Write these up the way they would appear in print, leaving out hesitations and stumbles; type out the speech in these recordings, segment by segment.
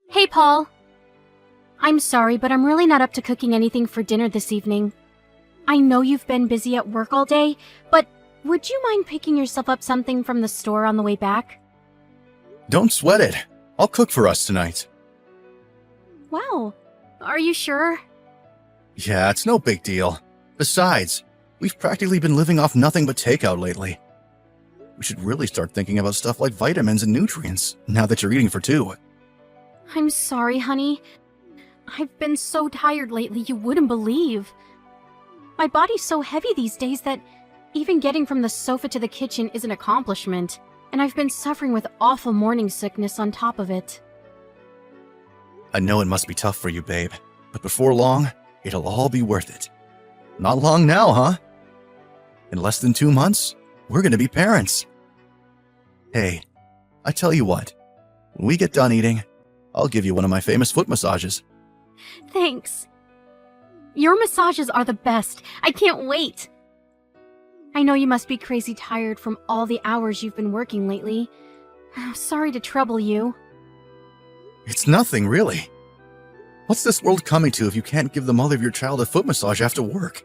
Hey, Paul. I'm sorry, but I'm really not up to cooking anything for dinner this evening. I know you've been busy at work all day, but would you mind picking yourself up something from the store on the way back? Don't sweat it. I'll cook for us tonight. Wow. Are you sure? Yeah, it's no big deal. Besides, we've practically been living off nothing but takeout lately. We should really start thinking about stuff like vitamins and nutrients, now that you're eating for two. I'm sorry, honey. I've been so tired lately you wouldn't believe. My body's so heavy these days that even getting from the sofa to the kitchen is an accomplishment, and I've been suffering with awful morning sickness on top of it. I know it must be tough for you, babe, but before long, it'll all be worth it. Not long now, huh? In less than 2 months, we're gonna be parents. Hey, I tell you what, when we get done eating, I'll give you one of my famous foot massages. Thanks. Your massages are the best. I can't wait. I know you must be crazy tired from all the hours you've been working lately. Sorry to trouble you. It's nothing, really. What's this world coming to if you can't give the mother of your child a foot massage after work?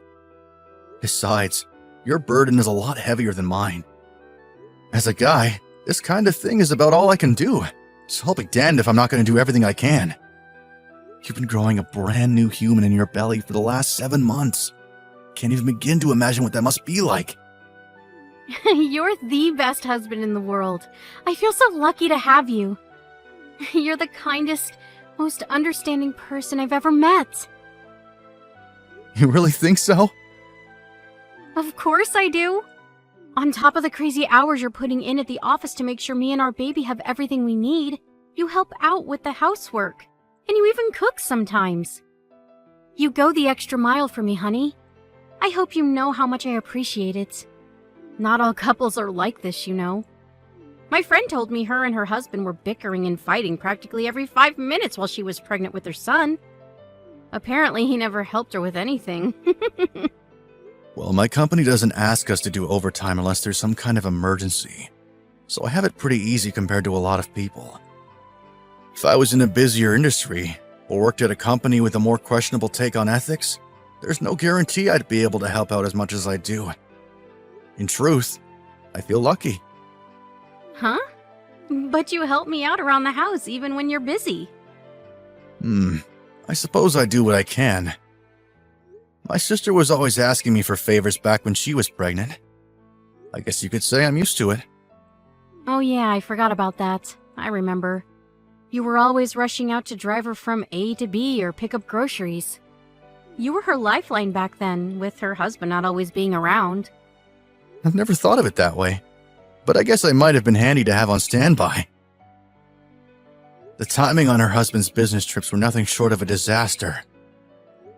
Besides, your burden is a lot heavier than mine. As a guy, this kind of thing is about all I can do, so I'll be damned if I'm not going to do everything I can. You've been growing a brand new human in your belly for the last 7 months. Can't even begin to imagine what that must be like. You're the best husband in the world. I feel so lucky to have you. You're the kindest, most understanding person I've ever met. You really think so? Of course I do. On top of the crazy hours you're putting in at the office to make sure me and our baby have everything we need, you help out with the housework. And you even cook sometimes. You go the extra mile for me, honey. I hope you know how much I appreciate it. Not all couples are like this, you know. My friend told me her and her husband were bickering and fighting practically every 5 minutes while she was pregnant with their son. Apparently, he never helped her with anything. Well, my company doesn't ask us to do overtime unless there's some kind of emergency, so I have it pretty easy compared to a lot of people. If I was in a busier industry, or worked at a company with a more questionable take on ethics, there's no guarantee I'd be able to help out as much as I do. In truth, I feel lucky. Huh? But you help me out around the house even when you're busy. I suppose I do what I can. My sister was always asking me for favors back when she was pregnant. I guess you could say I'm used to it. Oh yeah, I forgot about that. I remember. You were always rushing out to drive her from A to B or pick up groceries. You were her lifeline back then, with her husband not always being around. I've never thought of it that way, but I guess I might have been handy to have on standby. The timing on her husband's business trips were nothing short of a disaster.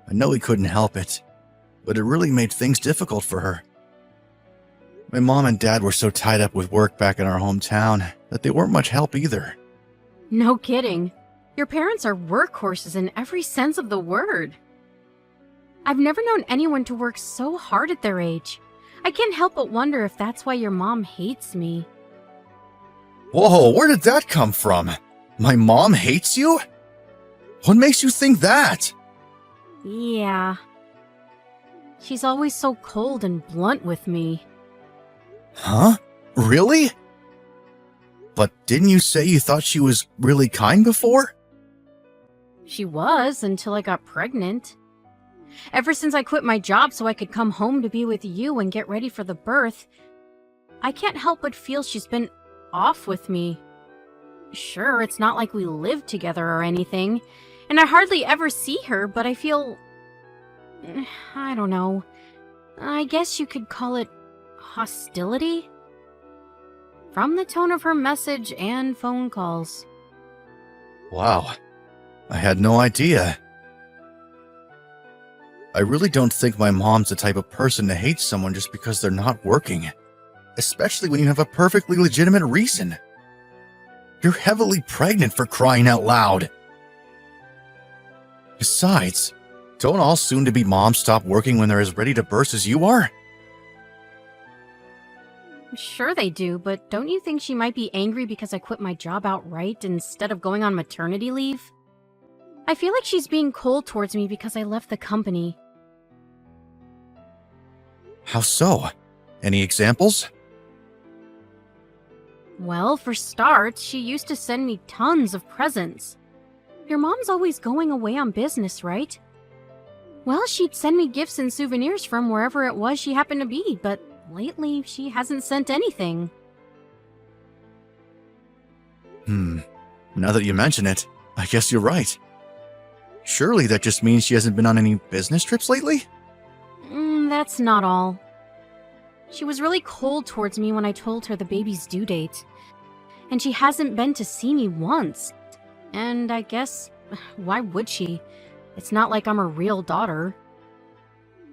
I know he couldn't help it, but it really made things difficult for her. My mom and dad were so tied up with work back in our hometown that they weren't much help either. No kidding. Your parents are workhorses in every sense of the word. I've never known anyone to work so hard at their age. I can't help but wonder if that's why your mom hates me. Whoa, where did that come from? My mom hates you? What makes you think that? Yeah. She's always so cold and blunt with me. Huh? Really? But didn't you say you thought she was really kind before? She was, until I got pregnant. Ever since I quit my job so I could come home to be with you and get ready for the birth, I can't help but feel she's been off with me. Sure, it's not like we live together or anything, and I hardly ever see her, but I feel... I don't know. I guess you could call it hostility? From the tone of her message and phone calls. Wow, I had no idea. I really don't think my mom's the type of person to hate someone just because they're not working, especially when you have a perfectly legitimate reason. You're heavily pregnant, for crying out loud. Besides, don't all soon-to-be moms stop working when they're as ready to burst as you are? Sure they do, but don't you think she might be angry because I quit my job outright instead of going on maternity leave? I feel like she's being cold towards me because I left the company. How so? Any examples? Well, for starts, she used to send me tons of presents. Your mom's always going away on business, right? Well, she'd send me gifts and souvenirs from wherever it was she happened to be, but lately she hasn't sent anything. Now that you mention it, I guess you're right. Surely that just means she hasn't been on any business trips lately? That's not all. She was really cold towards me when I told her the baby's due date. And she hasn't been to see me once. And I guess, why would she? It's not like I'm her real daughter.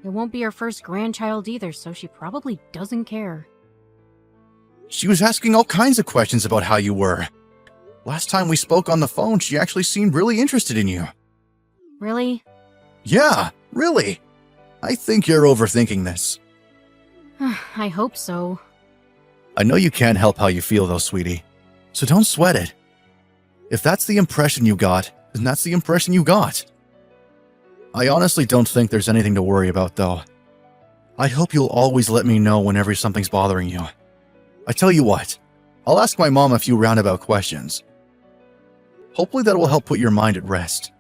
It won't be her first grandchild either, so she probably doesn't care. She was asking all kinds of questions about how you were. Last time we spoke on the phone, she actually seemed really interested in you. Really? Yeah, really. I think you're overthinking this. I hope so. I know you can't help how you feel though, sweetie. So don't sweat it. If that's the impression you got, then that's the impression you got. I honestly don't think there's anything to worry about though. I hope you'll always let me know whenever something's bothering you. I tell you what, I'll ask my mom a few roundabout questions. Hopefully that will help put your mind at rest.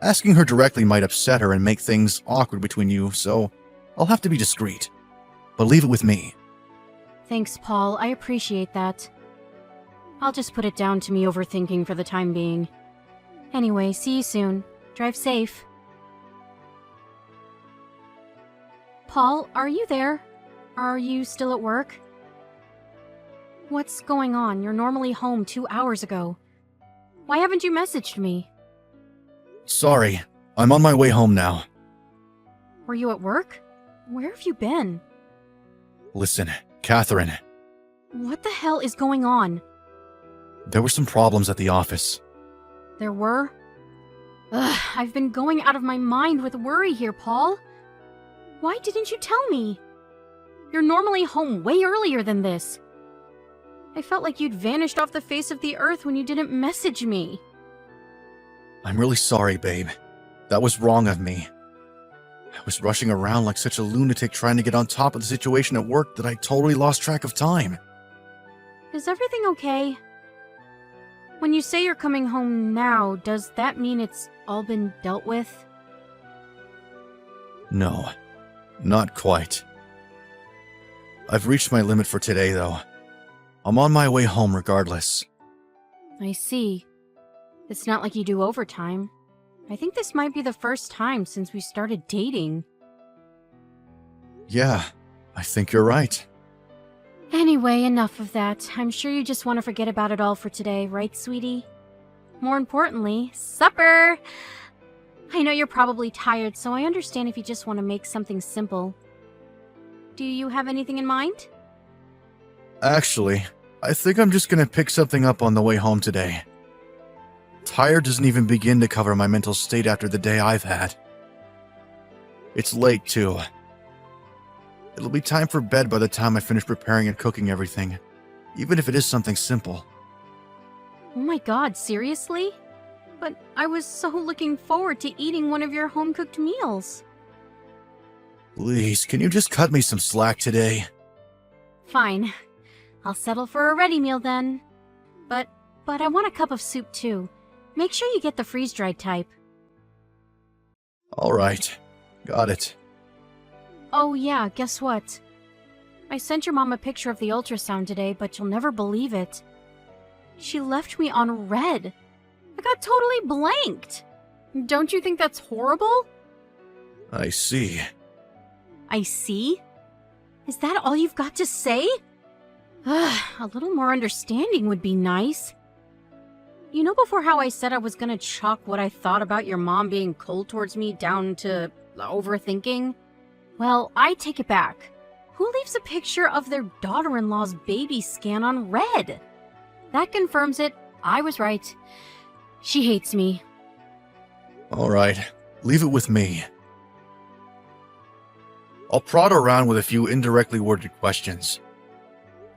Asking her directly might upset her and make things awkward between you, so I'll have to be discreet. But leave it with me. Thanks, Paul. I appreciate that. I'll just put it down to me overthinking for the time being. Anyway, see you soon. Drive safe. Paul, are you there? Are you still at work? What's going on? You're normally home 2 hours ago. Why haven't you messaged me? Sorry, I'm on my way home now. Were you at work? Where have you been? Listen, Catherine, What the hell is going on? there were some problems at the office. There were? Ugh, I've been going out of my mind with worry here, Paul. Why didn't you tell me? You're normally home way earlier than this. I felt like you'd vanished off the face of the earth when you didn't message me. I'm really sorry, babe. That was wrong of me. I was rushing around like such a lunatic trying to get on top of the situation at work that I totally lost track of time. Is everything okay? When you say you're coming home now, does that mean it's all been dealt with? No, not quite. I've reached my limit for today, though. I'm on my way home regardless. I see. It's not like you do overtime. I think this might be the first time since we started dating. Yeah, I think you're right. Anyway, enough of that. I'm sure you just want to forget about it all for today, right, sweetie? More importantly, supper! I know you're probably tired, so I understand if you just want to make something simple. Do you have anything in mind? Actually, I think I'm just gonna pick something up on the way home today. Tired doesn't even begin to cover my mental state after the day I've had. It's late, too. It'll be time for bed by the time I finish preparing and cooking everything, even if it is something simple. Oh my god, seriously? But I was so looking forward to eating one of your home-cooked meals. Please, can you just cut me some slack today? Fine. I'll settle for a ready meal then. But I want a cup of soup too. Make sure you get the freeze-dried type. Alright, got it. Oh yeah, guess what? I sent your mom a picture of the ultrasound today, but you'll never believe it. She left me on red. I got totally blanked. Don't you think that's horrible? I see. I see? Is that all you've got to say? A little more understanding would be nice. You know before how I said I was gonna chalk what I thought about your mom being cold towards me down to overthinking? Well, I take it back. Who leaves a picture of their daughter-in-law's baby scan on red? That confirms it. I was right. She hates me. Alright, leave it with me. I'll prod around with a few indirectly worded questions.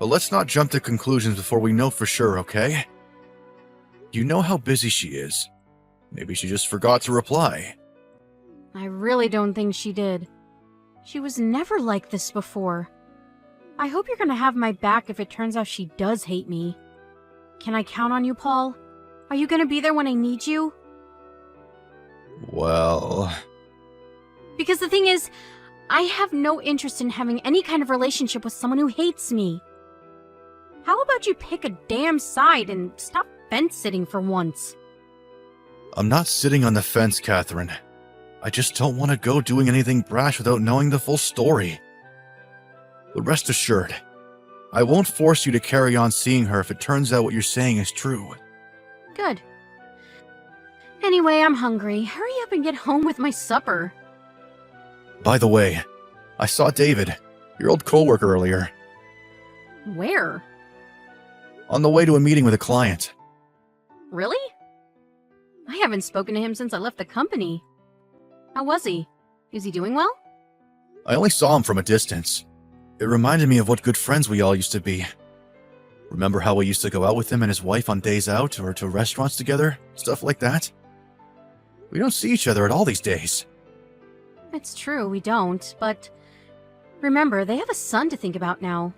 But let's not jump to conclusions before we know for sure, okay? You know how busy she is. Maybe she just forgot to reply. I really don't think she did. She was never like this before. I hope you're gonna have my back if it turns out she does hate me. Can I count on you, Paul? Are you gonna be there when I need you? Well... Because the thing is, I have no interest in having any kind of relationship with someone who hates me. How about you pick a damn side and stop fence-sitting for once? I'm not sitting on the fence, Catherine. I just don't want to go doing anything brash without knowing the full story. But rest assured, I won't force you to carry on seeing her if it turns out what you're saying is true. Good. Anyway, I'm hungry. Hurry up and get home with my supper. By the way, I saw David, your old coworker, earlier, Where? on the way to a meeting with a client. Really? I haven't spoken to him since I left the company. How was he? Is he doing well? I only saw him from a distance. It reminded me of what good friends we all used to be. Remember how we used to go out with him and his wife on days out or to restaurants together? Stuff like that? We don't see each other at all these days. It's true, we don't, but remember, they have a son to think about now.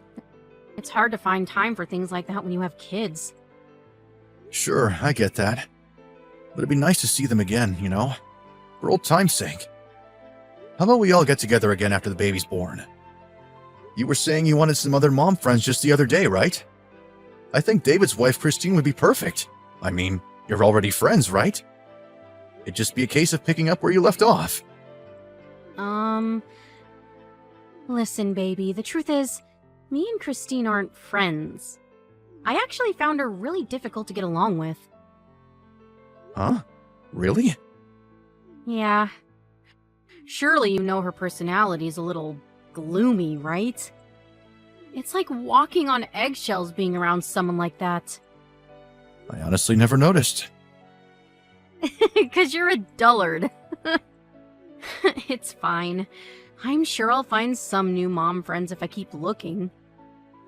It's hard to find time for things like that when you have kids. Sure, I get that. But it'd be nice to see them again, you know? For old time's sake. How about we all get together again after the baby's born? You were saying you wanted some other mom friends just the other day, right? I think David's wife, Christine, would be perfect. I mean, you're already friends, right? It'd just be a case of picking up where you left off. Listen, baby, the truth is, me and Christine aren't friends. I actually found her really difficult to get along with. Huh? Really? Yeah. Surely you know her personality's a little gloomy, right? It's like walking on eggshells being around someone like that. I honestly never noticed. 'Cause you're a dullard. It's fine. I'm sure I'll find some new mom friends if I keep looking.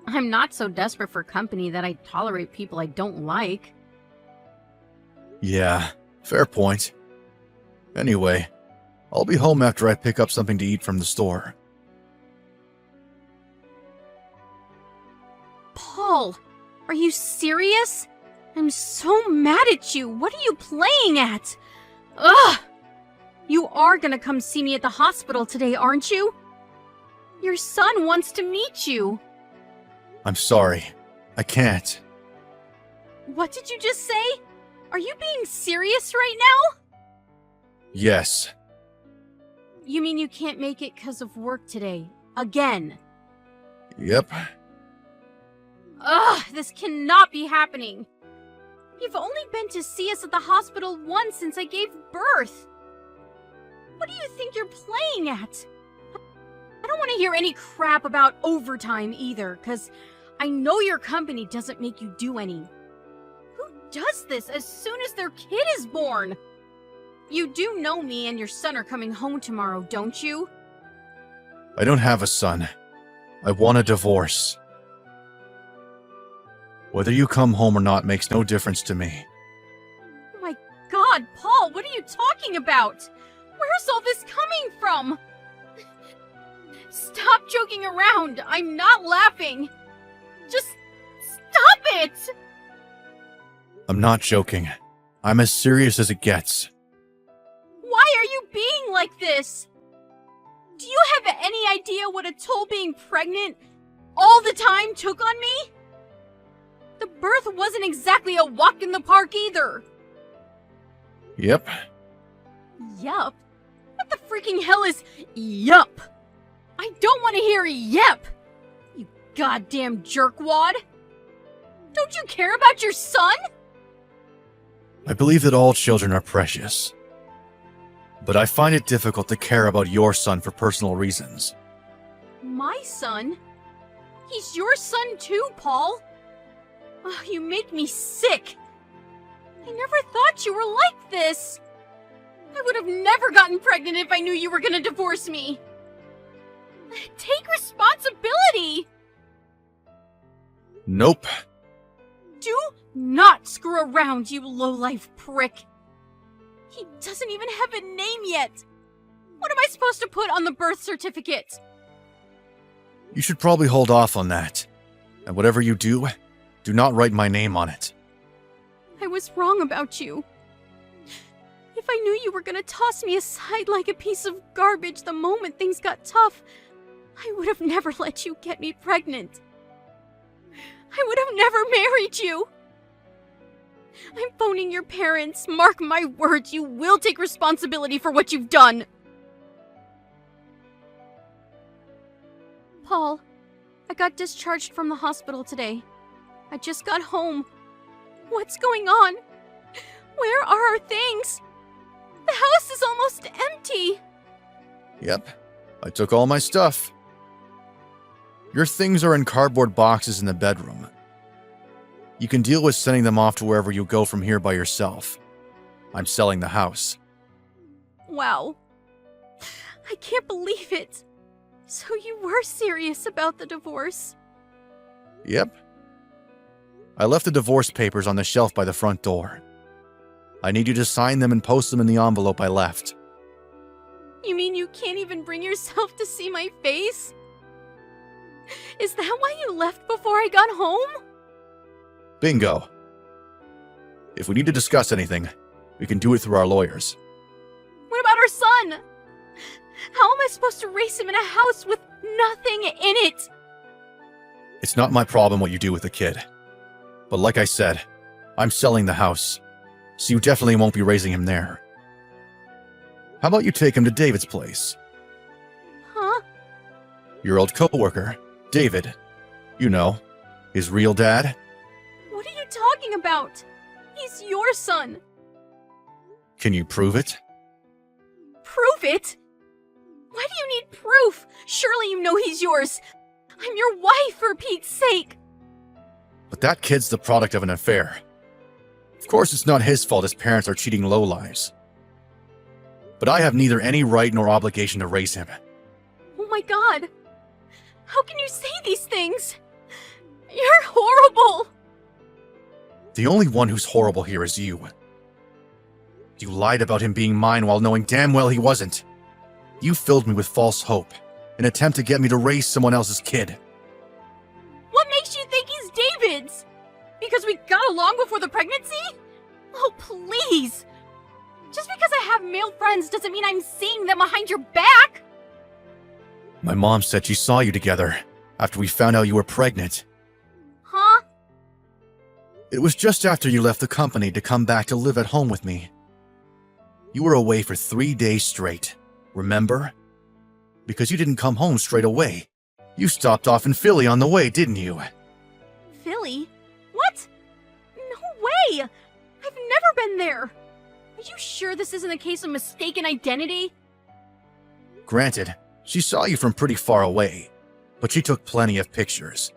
I'm not so desperate for company that I tolerate people I don't like. Yeah, fair point. Anyway, I'll be home after I pick up something to eat from the store. Paul, are you serious? I'm so mad at you. What are you playing at? Ugh! You are gonna come see me at the hospital today, aren't you? Your son wants to meet you. I'm sorry. I can't. What did you just say? Are you being serious right now? Yes. You mean you can't make it because of work today? Again? Yep. Ugh, this cannot be happening. You've only been to see us at the hospital once since I gave birth. What do you think you're playing at? I don't want to hear any crap about overtime either, because I know your company doesn't make you do any. Who does this as soon as their kid is born? You do know me and your son are coming home tomorrow, don't you? I don't have a son. I want a divorce. Whether you come home or not makes no difference to me. Oh my God, Paul, what are you talking about? Where's all this coming from? Stop joking around. I'm not laughing. Just stop it! I'm not joking. I'm as serious as it gets. Why are you being like this? Do you have any idea what a toll being pregnant all the time took on me? The birth wasn't exactly a walk in the park either. Yep. Yup? What the freaking hell is yup? I don't want to hear yep! You goddamn jerkwad! Don't you care about your son? I believe that all children are precious. But I find it difficult to care about your son for personal reasons. My son? He's your son too, Paul. Oh, you make me sick. I never thought you were like this. I would have never gotten pregnant if I knew you were gonna divorce me. Take responsibility! Nope. Do not screw around, you low-life prick. He doesn't even have a name yet. What am I supposed to put on the birth certificate? You should probably hold off on that. And whatever you do not write my name on it. I was wrong about you. If I knew you were gonna toss me aside like a piece of garbage the moment things got tough, I would have never let you get me pregnant. I would have never married you. I'm phoning your parents. Mark my words, you will take responsibility for what you've done. Paul, I got discharged from the hospital today. I just got home. What's going on? Where are our things? The house is almost empty. Yep, I took all my stuff. Your things are in cardboard boxes in the bedroom. You can deal with sending them off to wherever you go from here by yourself. I'm selling the house. Wow. I can't believe it. So you were serious about the divorce? Yep. I left the divorce papers on the shelf by the front door. I need you to sign them and post them in the envelope I left. You mean you can't even bring yourself to see my face? Is that why you left before I got home? Bingo. If we need to discuss anything, we can do it through our lawyers. What about our son? How am I supposed to raise him in a house with nothing in it? It's not my problem what you do with the kid. But like I said, I'm selling the house, so you definitely won't be raising him there. How about you take him to David's place? Huh? Your old coworker, David. You know, his real dad. What are you talking about? He's your son. Can you prove it? Prove it? Why do you need proof? Surely you know he's yours. I'm your wife, for Pete's sake. But that kid's the product of an affair. Of course, it's not his fault his parents are cheating lowlives. But I have neither any right nor obligation to raise him. Oh my god. How can you say these things? You're horrible. The only one who's horrible here is you. You lied about him being mine while knowing damn well he wasn't. You filled me with false hope, an attempt to get me to raise someone else's kid. What makes you think he's David's? Because we got along before the pregnancy? Oh, please. Just because I have male friends doesn't mean I'm seeing them behind your back. My mom said she saw you together after we found out you were pregnant. Huh? It was just after you left the company to come back to live at home with me. You were away for 3 days straight, remember? Because you didn't come home straight away. You stopped off in Philly on the way, didn't you? Philly? What? No way! I've never been there. Are you sure this isn't a case of mistaken identity? Granted, she saw you from pretty far away, but she took plenty of pictures.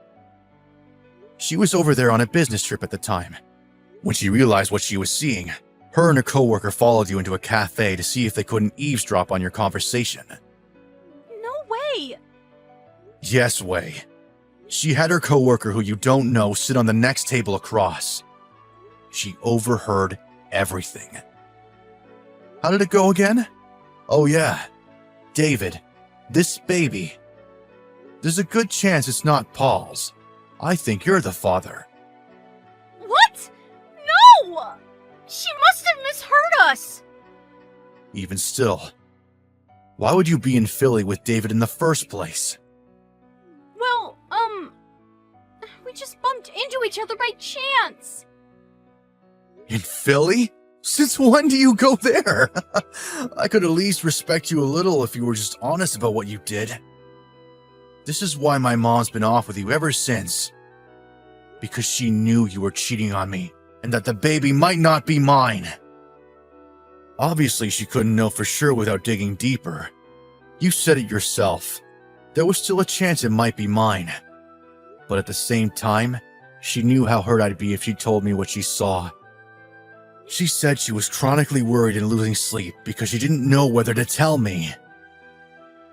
She was over there on a business trip at the time. When she realized what she was seeing, her and a coworker followed you into a cafe to see if they couldn't eavesdrop on your conversation. No way! Yes way. She had her coworker who you don't know sit on the next table across. She overheard everything. How did it go again? Oh yeah, David, this baby. There's a good chance it's not Paul's. I think you're the father. What? No! She must have misheard us! Even still, why would you be in Philly with David in the first place? Well, we just bumped into each other by chance. In Philly? Since when do you go there? I could at least respect you a little if you were just honest about what you did. This is why my mom's been off with you ever since. Because she knew you were cheating on me, and that the baby might not be mine. Obviously, she couldn't know for sure without digging deeper. You said it yourself. There was still a chance it might be mine. But at the same time, she knew how hurt I'd be if she told me what she saw. She said she was chronically worried and losing sleep because she didn't know whether to tell me.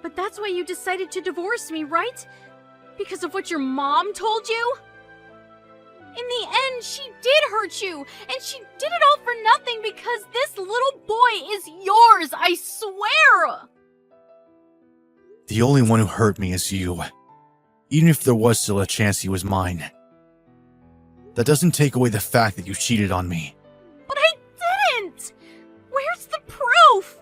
But that's why you decided to divorce me, right? Because of what your mom told you? In the end, she did hurt you, and she did it all for nothing because this little boy is yours, I swear! The only one who hurt me is you. Even if there was still a chance he was mine. That doesn't take away the fact that you cheated on me. But I didn't! Where's the proof?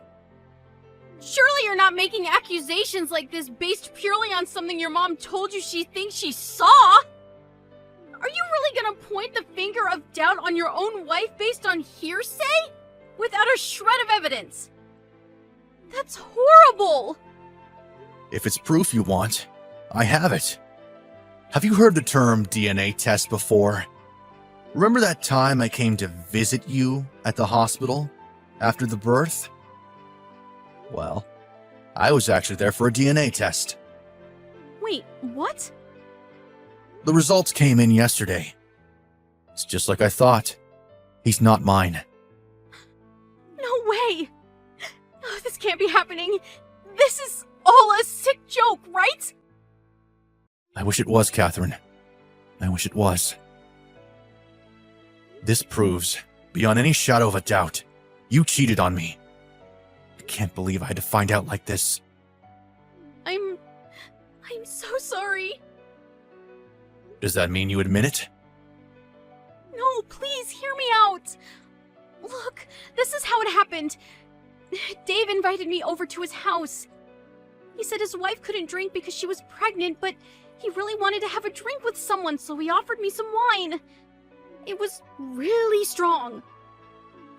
Surely you're not making accusations like this based purely on something your mom told you she thinks she saw? Are you really gonna point the finger of doubt on your own wife based on hearsay? Without a shred of evidence? That's horrible! If it's proof you want, I have it. Have you heard the term DNA test before? Remember that time I came to visit you at the hospital after the birth? Well, I was actually there for a DNA test. Wait, what? The results came in yesterday. It's just like I thought. He's not mine. No way! Oh, this can't be happening. This is all a sick joke, right? I wish it was, Catherine. I wish it was. This proves, beyond any shadow of a doubt, you cheated on me. I can't believe I had to find out like this. I'm so sorry. Does that mean you admit it? No, please hear me out. Look, this is how it happened. Dave invited me over to his house. He said his wife couldn't drink because she was pregnant, but he really wanted to have a drink with someone, so he offered me some wine. It was really strong.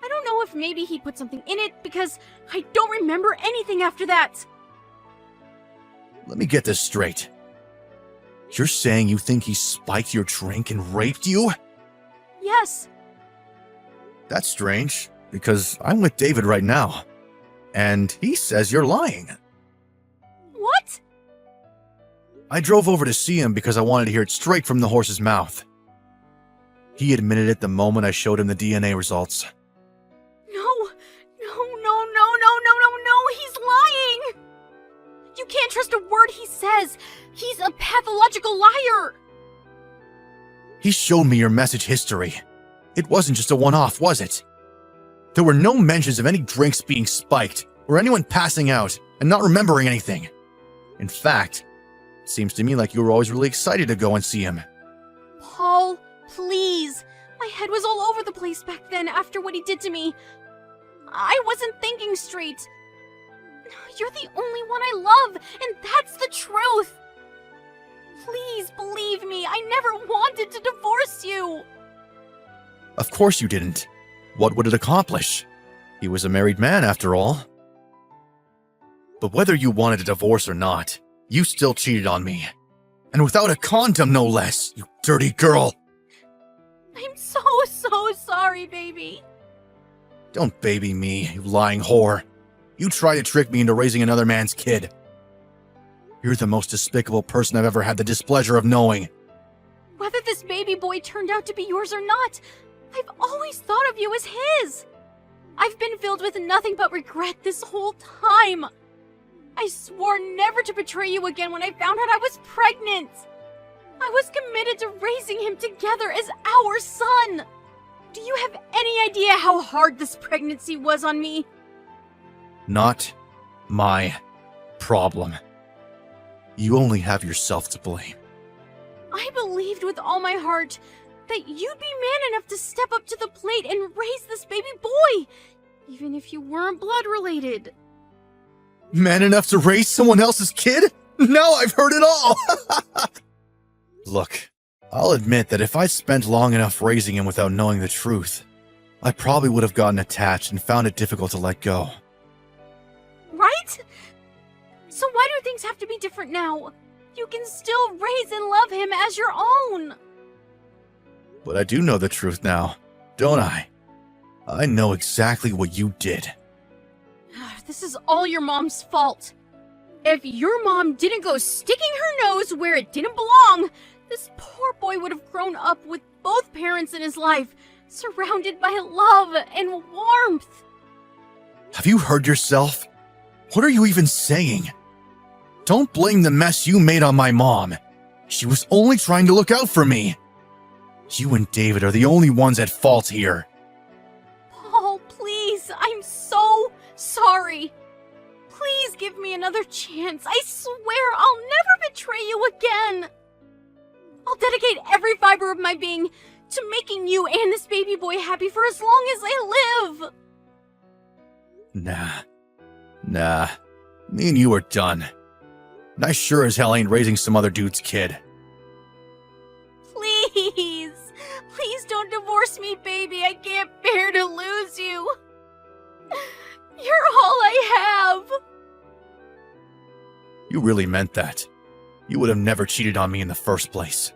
I don't know if maybe he put something in it, because I don't remember anything after that. Let me get this straight. You're saying you think he spiked your drink and raped you? Yes. That's strange, because I'm with David right now, and he says you're lying. What? I drove over to see him because I wanted to hear it straight from the horse's mouth. He admitted it the moment I showed him the DNA results. No, he's lying! You can't trust a word he says. He's a pathological liar. He showed me your message history. It wasn't just a one-off, was it? There were no mentions of any drinks being spiked or anyone passing out and not remembering anything. In fact, it seems to me like you were always really excited to go and see him. Paul, please. My head was all over the place back then after what he did to me. I wasn't thinking straight. You're the only one I love, and that's the truth. Please believe me, I never wanted to divorce you. Of course you didn't. What would it accomplish? He was a married man, after all. But whether you wanted a divorce or not, you still cheated on me. And without a condom, no less, you dirty girl. I'm so sorry, baby. Don't baby me, you lying whore. You tried to trick me into raising another man's kid. You're the most despicable person I've ever had the displeasure of knowing. Whether this baby boy turned out to be yours or not, I've always thought of you as his. I've been filled with nothing but regret this whole time. I swore never to betray you again when I found out I was pregnant. I was committed to raising him together as our son. Do you have any idea how hard this pregnancy was on me? Not my problem. You only have yourself to blame. I believed with all my heart that you'd be man enough to step up to the plate and raise this baby boy, even if you weren't blood related. Man enough to raise someone else's kid? Now I've heard it all! Look, I'll admit that if I'd spent long enough raising him without knowing the truth, I probably would have gotten attached and found it difficult to let go. Right? So why do things have to be different now? You can still raise and love him as your own. But I do know the truth now, don't I? I know exactly what you did. This is all your mom's fault. If your mom didn't go sticking her nose where it didn't belong, this poor boy would have grown up with both parents in his life, surrounded by love and warmth. Have you heard yourself? What are you even saying? Don't blame the mess you made on my mom. She was only trying to look out for me. You and David are the only ones at fault here. Paul, please, I'm so sorry. Please give me another chance. I swear I'll never betray you again. I'll dedicate every fiber of my being to making you and this baby boy happy for as long as I live. Nah. Me and you are done. And I sure as hell ain't raising some other dude's kid. Please don't divorce me, baby. I can't bear to lose you. You're all I have. You really meant that. You would have never cheated on me in the first place.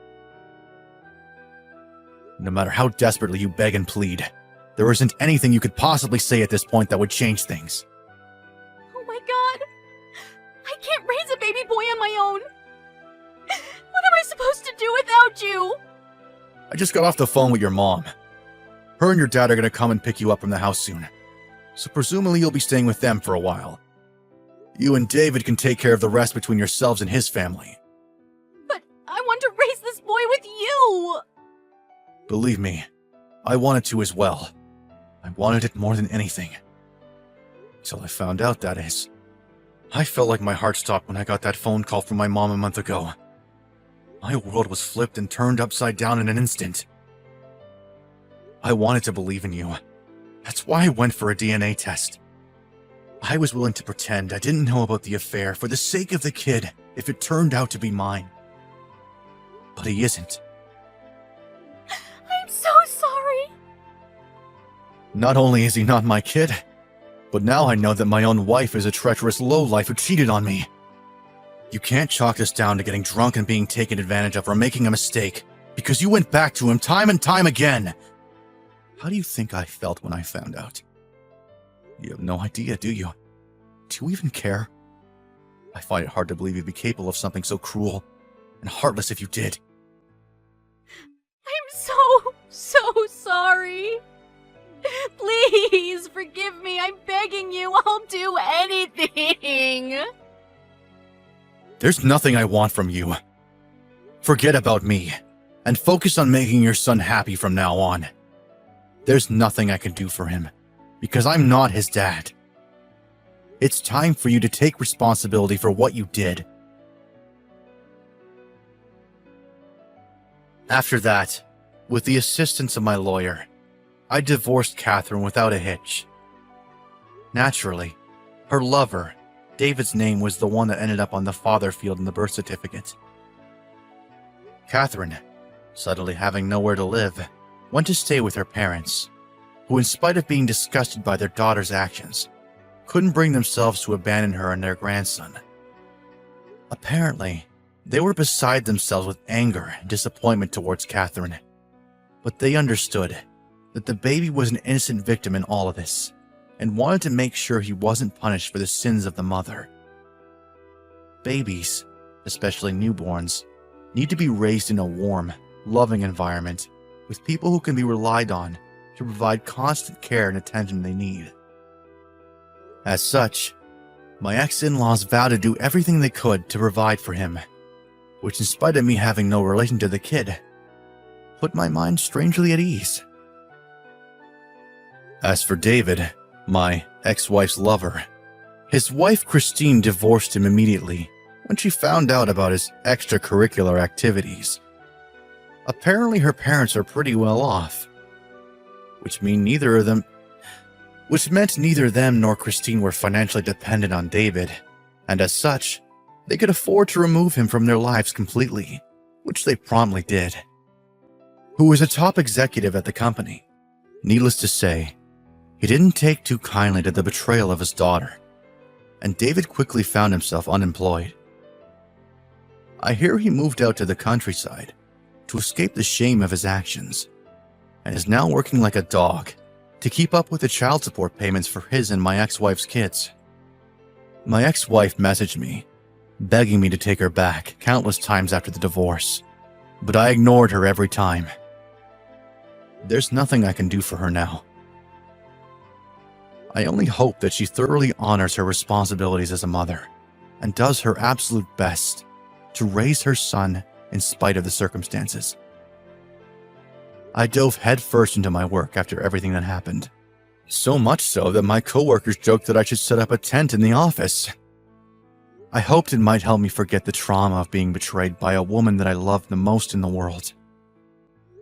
No matter how desperately you beg and plead, there isn't anything you could possibly say at this point that would change things. Oh my god. I can't raise a baby boy on my own. What am I supposed to do without you? I just got off the phone with your mom. Her and your dad are gonna come and pick you up from the house soon. So presumably you'll be staying with them for a while. You and David can take care of the rest between yourselves and his family. But I want to raise this boy with you! Believe me, I wanted to as well. I wanted it more than anything. Till I found out, that is. I felt like my heart stopped when I got that phone call from my mom a month ago. My world was flipped and turned upside down in an instant. I wanted to believe in you. That's why I went for a DNA test. I was willing to pretend I didn't know about the affair for the sake of the kid if it turned out to be mine. But he isn't. I'm so sorry. Not only is he not my kid, but now I know that my own wife is a treacherous lowlife who cheated on me. You can't chalk this down to getting drunk and being taken advantage of or making a mistake, because you went back to him time and time again. How do you think I felt when I found out? You have no idea, do you? Do you even care? I find it hard to believe you'd be capable of something so cruel and heartless if you did. I'm so sorry. Please forgive me. I'm begging you. I'll do anything. There's nothing I want from you. Forget about me and focus on making your son happy from now on. There's nothing I can do for him because I'm not his dad. It's time for you to take responsibility for what you did. After that, with the assistance of my lawyer, I divorced Catherine without a hitch. Naturally, her lover, David's name, was the one that ended up on the father field in the birth certificate. Catherine, suddenly having nowhere to live, went to stay with her parents, who, in spite of being disgusted by their daughter's actions, couldn't bring themselves to abandon her and their grandson. Apparently, they were beside themselves with anger and disappointment towards Catherine, but they understood that the baby was an innocent victim in all of this, and wanted to make sure he wasn't punished for the sins of the mother. Babies, especially newborns, need to be raised in a warm, loving environment with people who can be relied on to provide constant care and attention they need. As such, my ex-in-laws vowed to do everything they could to provide for him, which, in spite of me having no relation to the kid, put my mind strangely at ease. As for David, my ex-wife's lover, his wife Christine divorced him immediately when she found out about his extracurricular activities. Apparently her parents are pretty well off, which meant neither them nor Christine were financially dependent on David, and as such, they could afford to remove him from their lives completely, which they promptly did. Who was a top executive at the company. Needless to say, he didn't take too kindly to the betrayal of his daughter, and David quickly found himself unemployed. I hear he moved out to the countryside to escape the shame of his actions, and is now working like a dog to keep up with the child support payments for his and my ex-wife's kids. My ex-wife messaged me, begging me to take her back countless times after the divorce, but I ignored her every time. There's nothing I can do for her now. I only hope that she thoroughly honors her responsibilities as a mother and does her absolute best to raise her son in spite of the circumstances. I dove headfirst into my work after everything that happened. So much so that my coworkers joked that I should set up a tent in the office. I hoped it might help me forget the trauma of being betrayed by a woman that I loved the most in the world.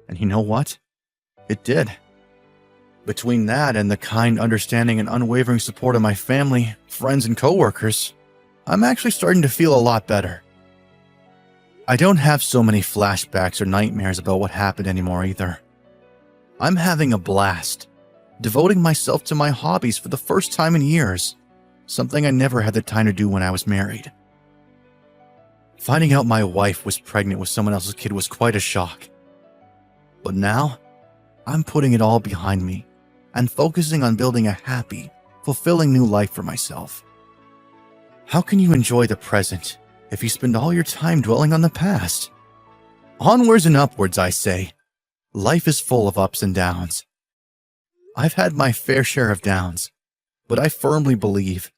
And you know what? It did. Between that and the kind understanding and unwavering support of my family, friends, and coworkers, I'm actually starting to feel a lot better. I don't have so many flashbacks or nightmares about what happened anymore either. I'm having a blast, devoting myself to my hobbies for the first time in years, something I never had the time to do when I was married. Finding out my wife was pregnant with someone else's kid was quite a shock. But now, I'm putting it all behind me and focusing on building a happy, fulfilling new life for myself. How can you enjoy the present if you spend all your time dwelling on the past? Onwards and upwards, I say. Life is full of ups and downs. I've had my fair share of downs, but I firmly believe